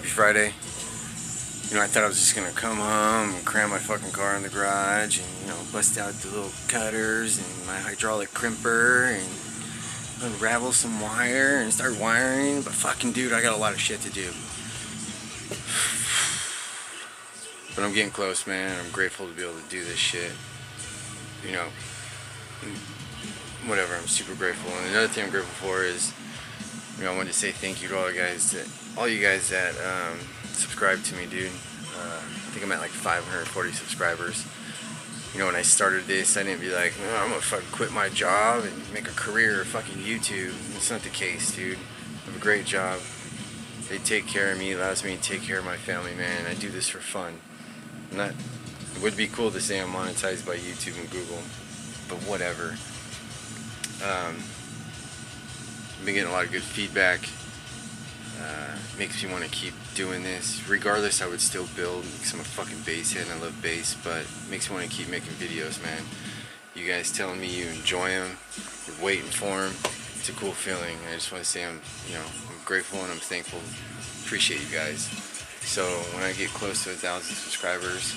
Happy Friday. You know, I thought I was just gonna come home and cram my fucking car in the garage and, you know, bust out the little cutters and my hydraulic crimper and unravel some wire and start wiring, but fucking dude, I got a lot of shit to do. But I'm getting close, man. I'm grateful to be able to do this shit. You know, whatever, I'm super grateful. And another thing I'm grateful for is, you know, I wanted to say thank you to all you guys that subscribe to me, dude. I think I'm at like 540 subscribers. You know, when I started this, I didn't be like, oh, I'm gonna fucking quit my job and make a career of fucking YouTube. It's not the case, dude. I have a great job. They take care of me, allows me to take care of my family, man. I do this for fun. It would be cool to say I'm monetized by YouTube and Google, but whatever. I've been getting a lot of good feedback. Makes me want to keep doing this. Regardless, I would still build because I'm a fucking bass head and I love bass, but it makes me want to keep making videos, man. You guys telling me you enjoy them, you're waiting for them. It's a cool feeling. I just want to say I'm grateful and I'm thankful. Appreciate you guys. So when I get close to 1,000 subscribers,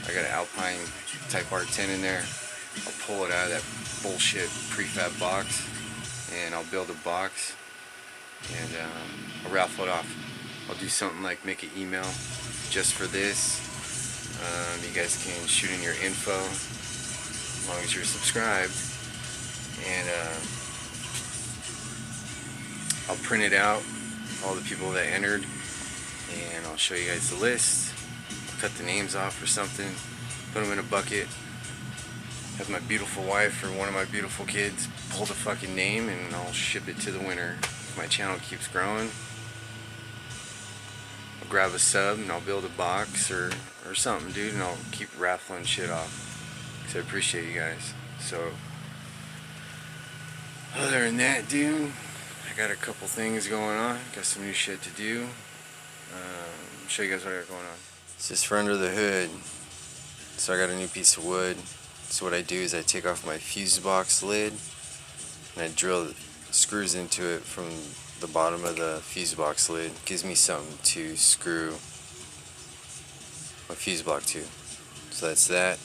I got an Alpine Type R10 in there. I'll pull it out of that bullshit prefab box and I'll build a box and I'll raffle it off. I'll do something like make an email just for this. You guys can shoot in your info as long as you're subscribed, and I'll print it out, all the people that entered, and I'll show you guys the list. I'll cut the names off or something, put them in a bucket, have my beautiful wife or one of my beautiful kids pull the fucking name, and I'll ship it to the winner. If my channel keeps growing, I'll grab a sub and I'll build a box or something, dude, and I'll keep raffling shit off because I appreciate you guys. So other than that, dude, I got a couple things going on. Got some new shit to do. I'll show you guys what I got going on. It's just for under the hood. So I got a new piece of wood. So what I do is I take off my fuse box lid and I drill screws into it from the bottom of the fuse box lid. Gives me something to screw my fuse block to. So that's that.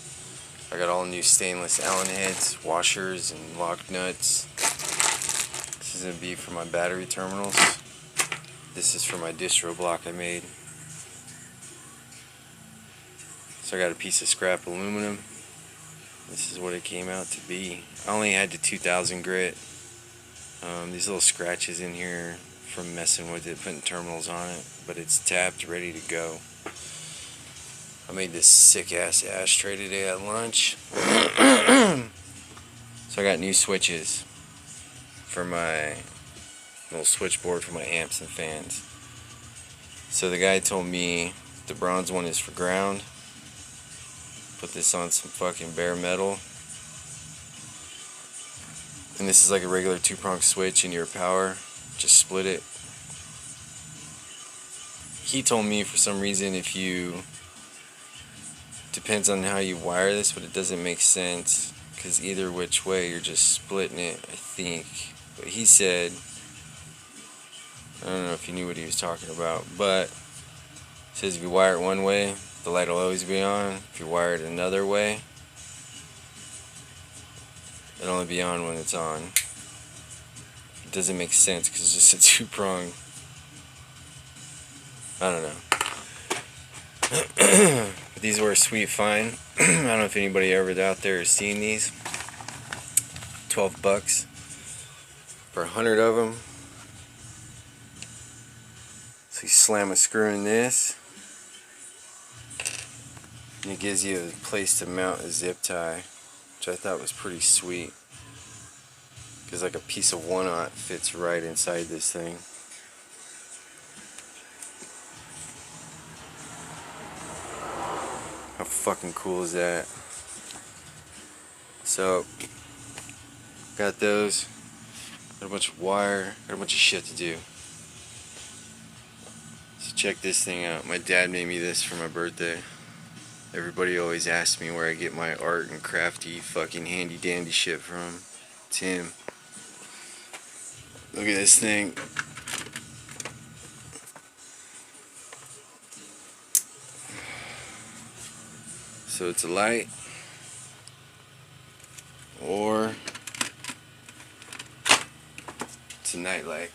I got all new stainless Allen heads, washers, and lock nuts. This is going to be for my battery terminals. This is for my distro block I made. So I got a piece of scrap aluminum. This is what it came out to be. I only had the 2000 grit. These little scratches in here from messing with it, putting terminals on it, but it's tapped, ready to go. I made this sick ass ashtray today at lunch. So I got new switches for my little switchboard for my amps and fans. So the guy told me the bronze one is for ground. Put this on some fucking bare metal. And this is like a regular 2-prong switch in your power. Just split it. He told me for some reason if you... Depends on how you wire this, but it doesn't make sense. Because either which way you're just splitting it, I think. But he said... I don't know if he knew what he was talking about. But... He says if you wire it one way, the light will always be on. If you wire it another way, it'll only be on when it's on. It doesn't make sense because it's just a 2-prong. I don't know. These were a sweet find. I don't know if anybody ever out there has seen these. $12 for 100 of them. So you slam a screw in this, and it gives you a place to mount a zip tie, which I thought was pretty sweet. Because like a piece of 1/0 fits right inside this thing. How fucking cool is that? So, got those. Got a bunch of wire. Got a bunch of shit to do. So check this thing out. My dad made me this for my birthday. Everybody always asks me where I get my art and crafty fucking handy dandy shit from. It's him. Look at this thing. So it's a light, or it's a night light.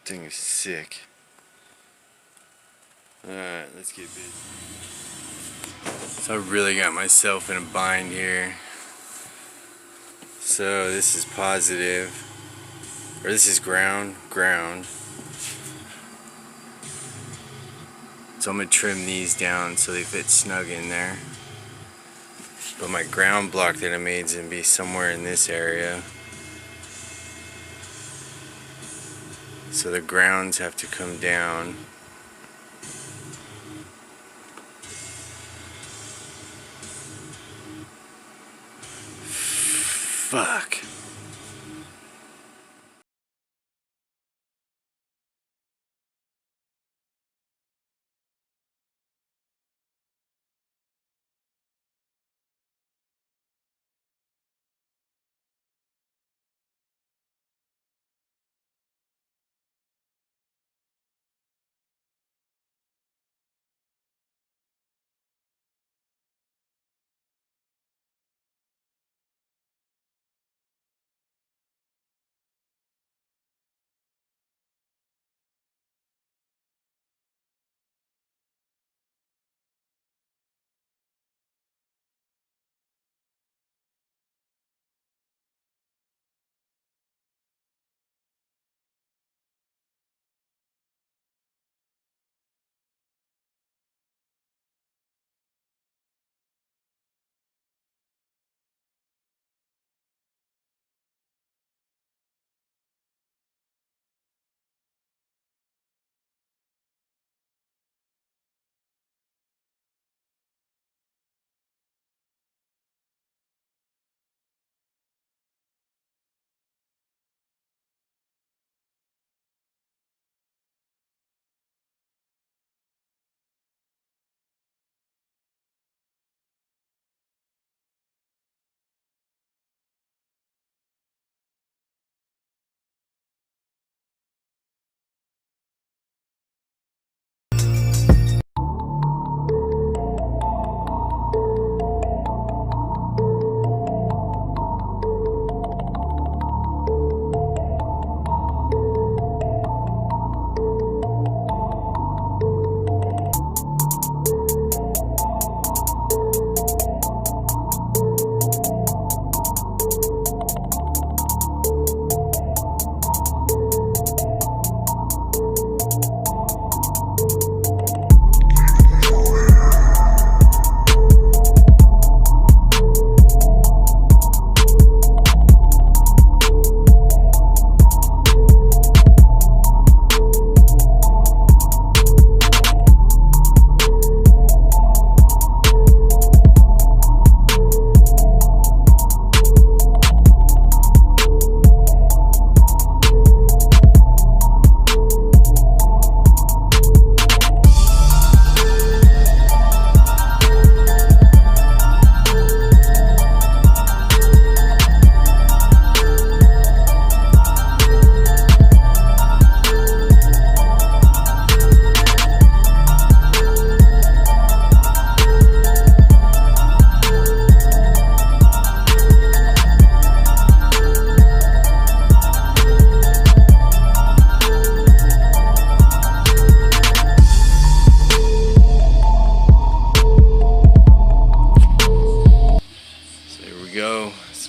Thing is sick. Alright, let's get busy. So I really got myself in a bind here. So this is positive, or this is ground. So I'm gonna trim these down so they fit snug in there. But my ground block that I made is gonna be somewhere in this area. So the grounds have to come down. Fuck.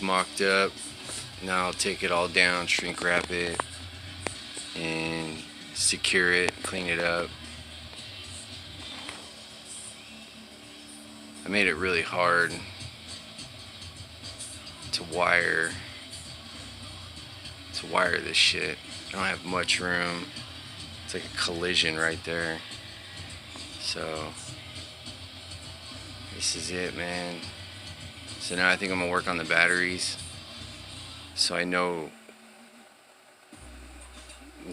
Mocked up. Now I'll take it all down, shrink wrap it, and secure it, clean it up. I made it really hard to wire this shit. I don't have much room. It's like a collision right there. So this is it, man. So now I think I'm gonna work on the batteries, so I know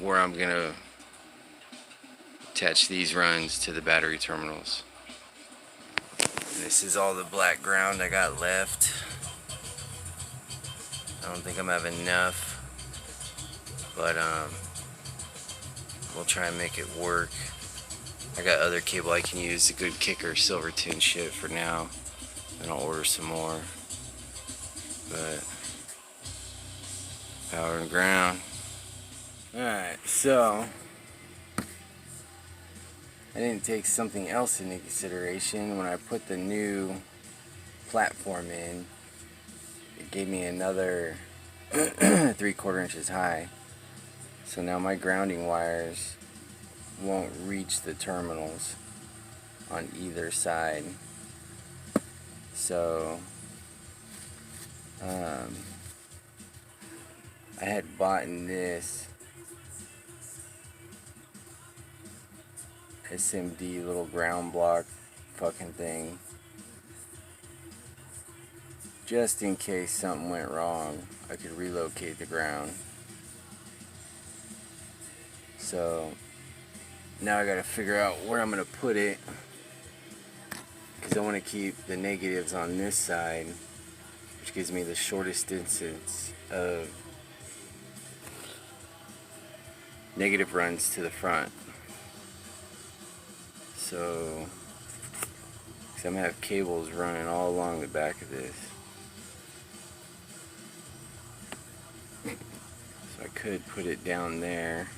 where I'm gonna attach these runs to the battery terminals. And this is all the black ground I got left. I don't think I'm having enough, but we'll try and make it work. I got other cable I can use, a good kicker, silver tin shit for now. Then I'll order some more. But power and ground. Alright, so I didn't take something else into consideration. When I put the new platform in, it gave me another 3/4 inches high. So now my grounding wires won't reach the terminals on either side. So I had bought this SMD little ground block fucking thing just in case something went wrong. I could relocate the ground. So now I gotta figure out where I'm gonna put it, because I want to keep the negatives on this side, which gives me the shortest distance of negative runs to the front. So, because I'm gonna have cables running all along the back of this. So I could put it down there.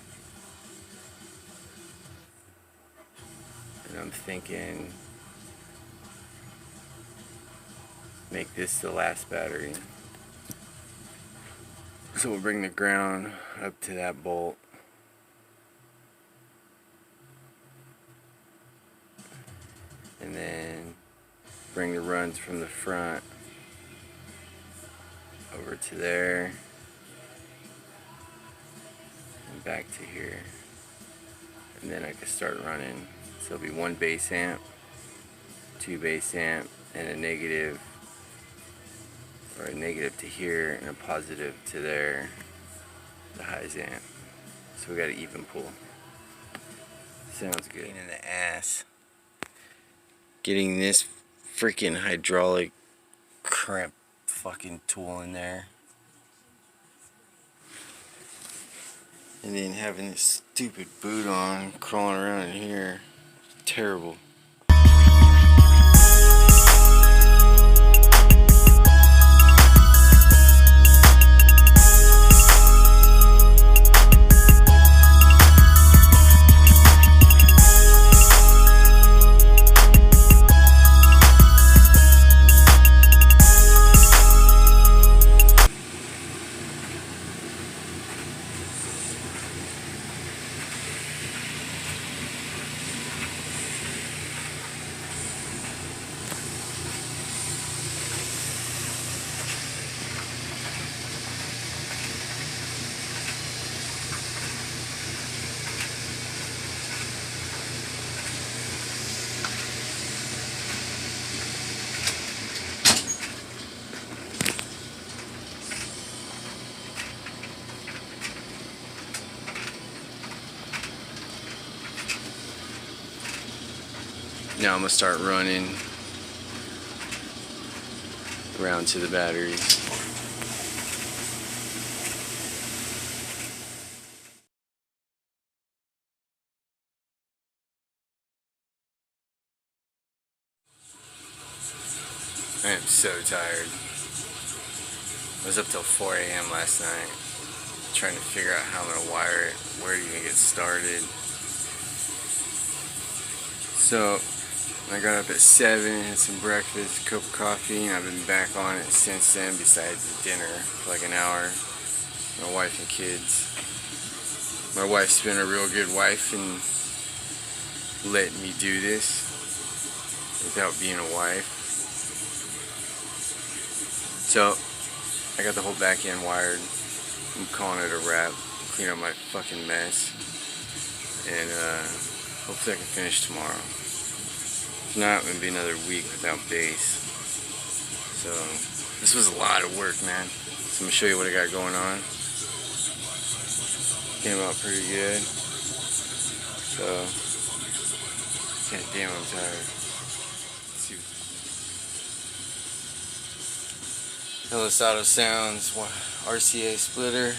And I'm thinking, make this the last battery. So we'll bring the ground up to that bolt. And then bring the runs from the front over to there and back to here. And then I can start running. So it'll be 1 base amp, 2 base amp, and a negative, or a negative to here and a positive to there, the highs amp. So we got an even pull. Sounds good. Pain in the ass getting this freaking hydraulic crimp fucking tool in there, and then having this stupid boot on crawling around in here. Terrible. Now I'm going to start running around to the batteries. I am so tired. I was up till 4 a.m. last night trying to figure out how I'm going to wire it, where to even get started. So I got up at 7, had some breakfast, a cup of coffee, and I've been back on it since then, besides the dinner for like an hour. My wife and kids. My wife's been a real good wife and letting me do this without being a wife. So I got the whole back end wired. I'm calling it a wrap. Clean up my fucking mess. And hopefully I can finish tomorrow. If not, it's going to be another week without bass. So, this was a lot of work, man. So I'm going to show you what I got going on. Came out pretty good. So, god damn, I'm tired. Let's see. Hellas Auto Sounds RCA splitter.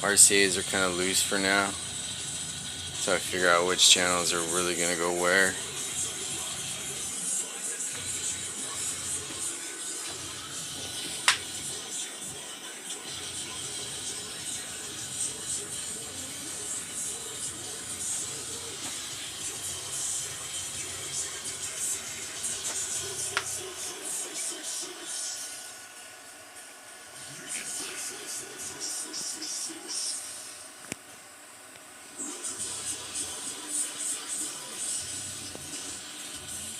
RCAs are kind of loose for now. So I figure out which channels are really gonna go where.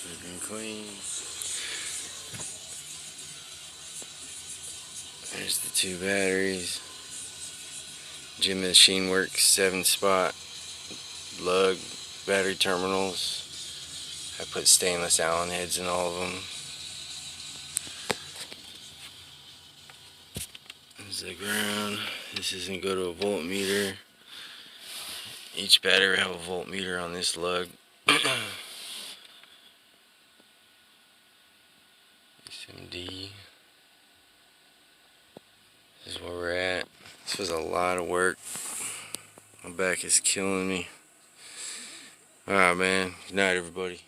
Looking clean. There's the 2 batteries. Gym Machine Works 7-spot lug battery terminals. I put stainless Allen heads in all of them. There's the ground. This is going to go to a voltmeter. Each battery will have a voltmeter on this lug. SMD. This is where we're at. This was a lot of work. My back is killing me. Alright, man. Good night, everybody.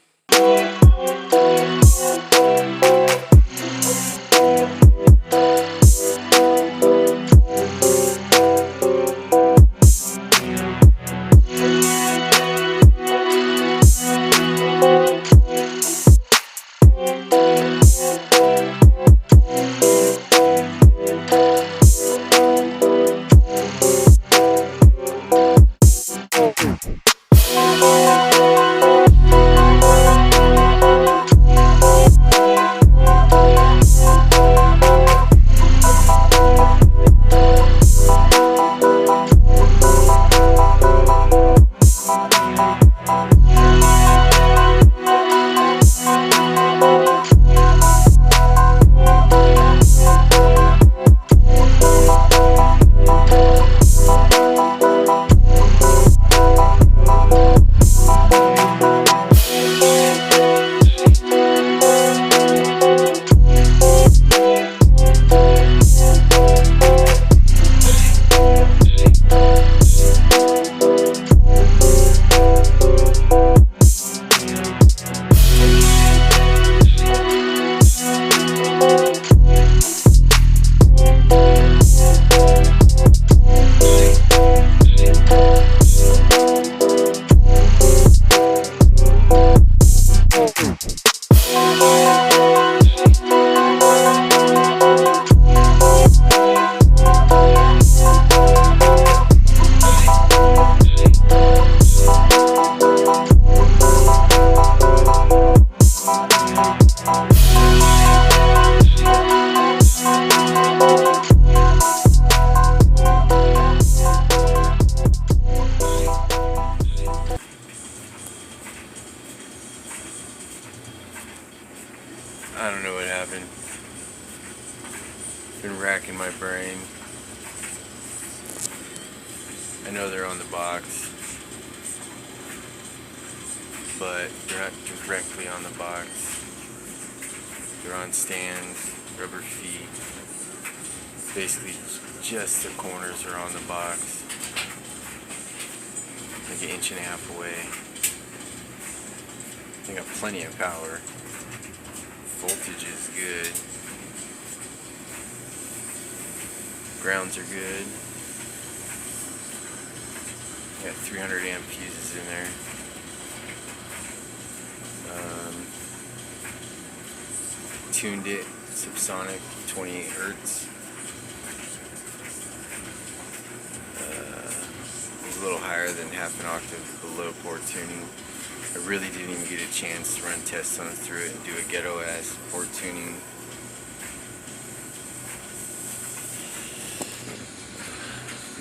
I don't know what happened. Been racking my brain. I know they're on the box, but they're not directly on the box. They're on stands, rubber feet. Basically, just the corners are on the box. Like an inch and a half away. They got plenty of power. Voltage is good. Grounds are good. Got 300 amp fuses in there. Tuned it subsonic 28 hertz. It was a little higher than half an octave below port tuning. I really didn't even get a chance to run tests on it through it and do a ghetto ass port tuning.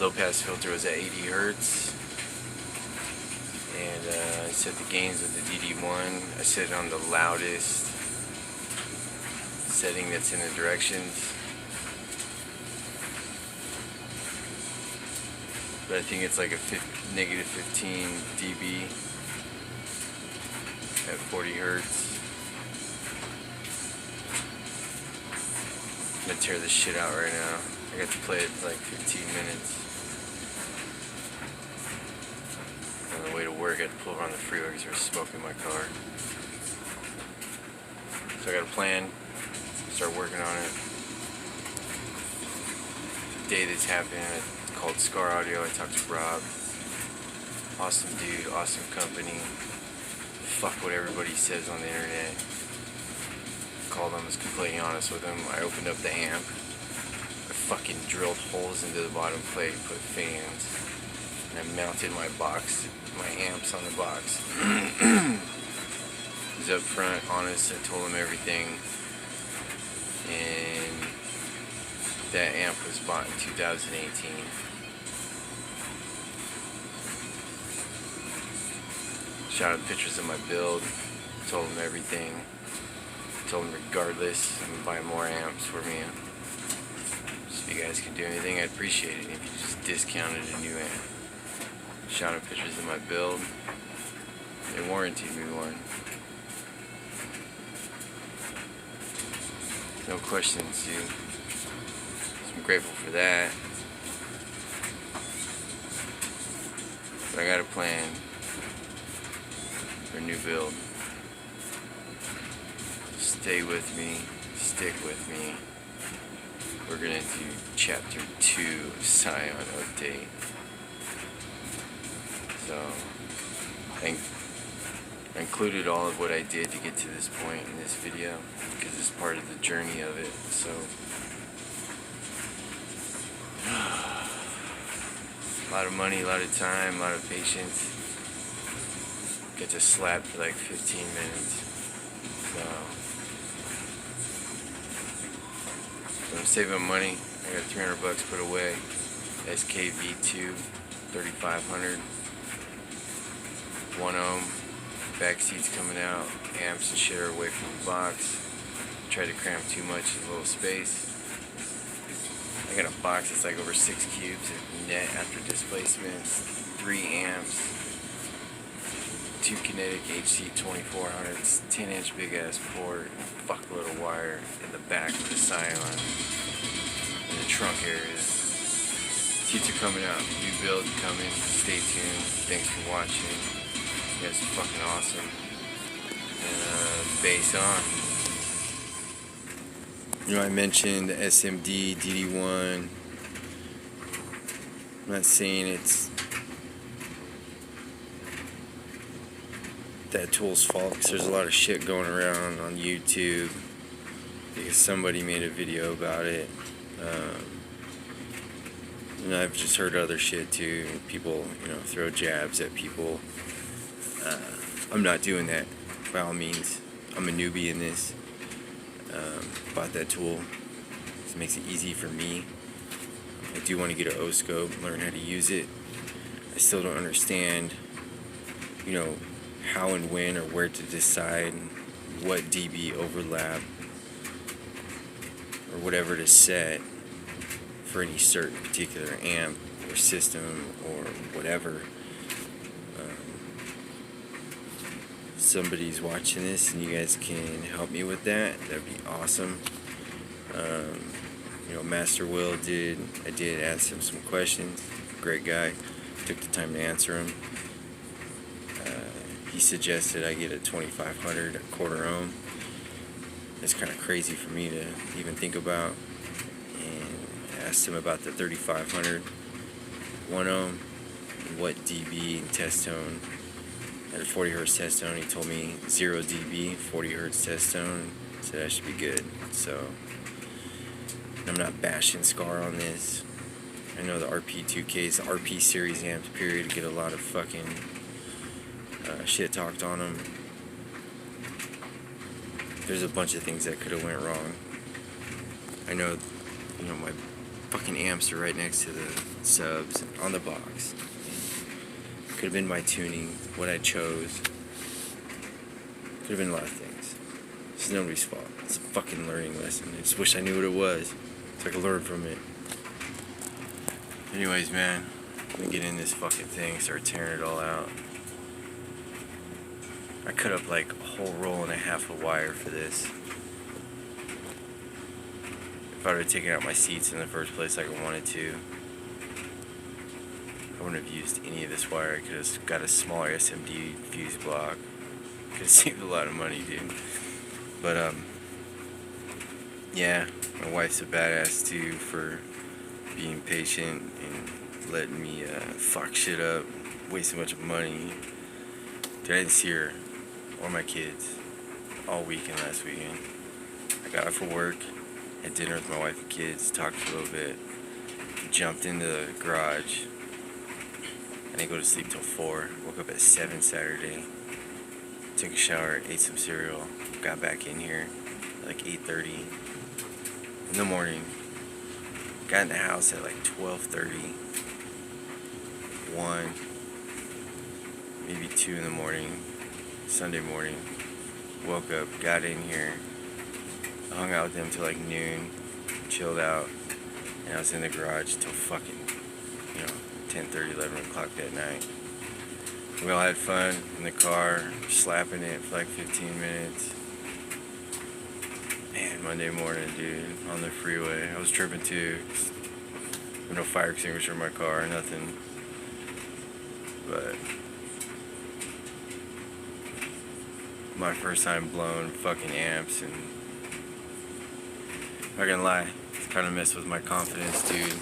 Low pass filter was at 80 hertz, and I set the gains with the DD1. I set it on the loudest setting that's in the directions, but I think it's like a negative 15 dB at 40 hertz. I'm gonna tear this shit out right now. I got to play it for like 15 minutes on the way to work, I had to pull around the freeway because there was smoke in my car. So I got a plan, start working on it. The day that's happening, it's called Scar Audio. I talked to Rob. Awesome dude, awesome company. Fuck what everybody says on the internet. Called him, was completely honest with him. I opened up the amp. I fucking drilled holes into the bottom plate, put fans, and I mounted my box, my amps on the box. He was up front, honest. I told him everything. And that amp was bought in 2018. Shot him pictures of my build, told him everything. Told him regardless, I'm gonna buy more amps for me. So if you guys can do anything, I'd appreciate it. If you just discounted a new amp. Shot him pictures of my build. They warranted me one. No questions, dude. So I'm grateful for that. But I got a plan for a new build. Stay with me, stick with me. We're gonna do chapter 2 of Scion Update. So I included all of what I did to get to this point in this video because it's part of the journey of it. So a lot of money, a lot of time, a lot of patience. Get to slap for like 15 minutes. So I'm saving money. I got $300 put away. SKV2 3500. 1 ohm. Back seats coming out. Amps and shit are away from the box. Tried to cram too much in a little space. I got a box that's like over 6 cubes net after displacements. 3 amps. 2 kinetic HC 2400s, 10-inch big ass port, fuckload of wire in the back of the Scion, in the trunk area. Seats are coming out, new build coming, stay tuned, thanks for watching, you guys are fucking awesome, and bass on. You know, I mentioned the SMD, DD1, I'm not saying it's that tool's fault, because there's a lot of shit going around on YouTube because somebody made a video about it. And I've just heard other shit too. People, throw jabs at people. I'm not doing that by all means. I'm a newbie in this. Bought that tool. It makes it easy for me. I do want to get an O-scope, learn how to use it. I still don't understand, how and when or where to decide what dB overlap or whatever to set for any certain particular amp or system or whatever. Somebody's watching this and you guys can help me with that, that'd be awesome. Master Will I did ask him some questions. Great guy, took the time to answer them. He suggested I get a 2500, a quarter ohm. It's kind of crazy for me to even think about. And I asked him about the 3500, 1 ohm, and what dB and test tone. At a 40 hertz test tone, he told me 0 dB, 40 hertz test tone. So that should be good. So I'm not bashing Scarr on this. I know the RP2Ks, the RP series amps, period, get a lot of fucking shit talked on them. There's a bunch of things that could have went wrong. I know, my fucking amps are right next to the subs on the box. Could have been my tuning, what I chose. Could have been a lot of things. It's nobody's fault. It's a fucking learning lesson. I just wish I knew what it was so I could learn from it. Anyways, man, I'm gonna get in this fucking thing, start tearing it all out. I cut up like a whole roll and a half of wire for this. If I would have taken out my seats in the first place like I wanted to, I wouldn't have used any of this wire. I could have got a smaller SMD fuse block. Could have saved a lot of money, dude. But yeah, my wife's a badass too for being patient and letting me fuck shit up, waste a bunch of money. Dude, I didn't see her or my kids all weekend last weekend. I got off of work, had dinner with my wife and kids, talked for a little bit, jumped into the garage. I didn't go to sleep till 4. Woke up at 7 Saturday. Took a shower, ate some cereal, got back in here at like 8:30 in the morning. Got in the house at like 12:30, 1, maybe 2 in the morning, Sunday morning. Woke up, got in here, hung out with them till like noon, chilled out, and I was in the garage till fucking, 10:30, 11 o'clock that night. We all had fun in the car, slapping it for like 15 minutes. Man, Monday morning, dude, on the freeway. I was tripping too. No fire extinguisher in my car, nothing. But my first time blowing fucking amps, and I'm not gonna lie, it's kind of messed with my confidence, dude.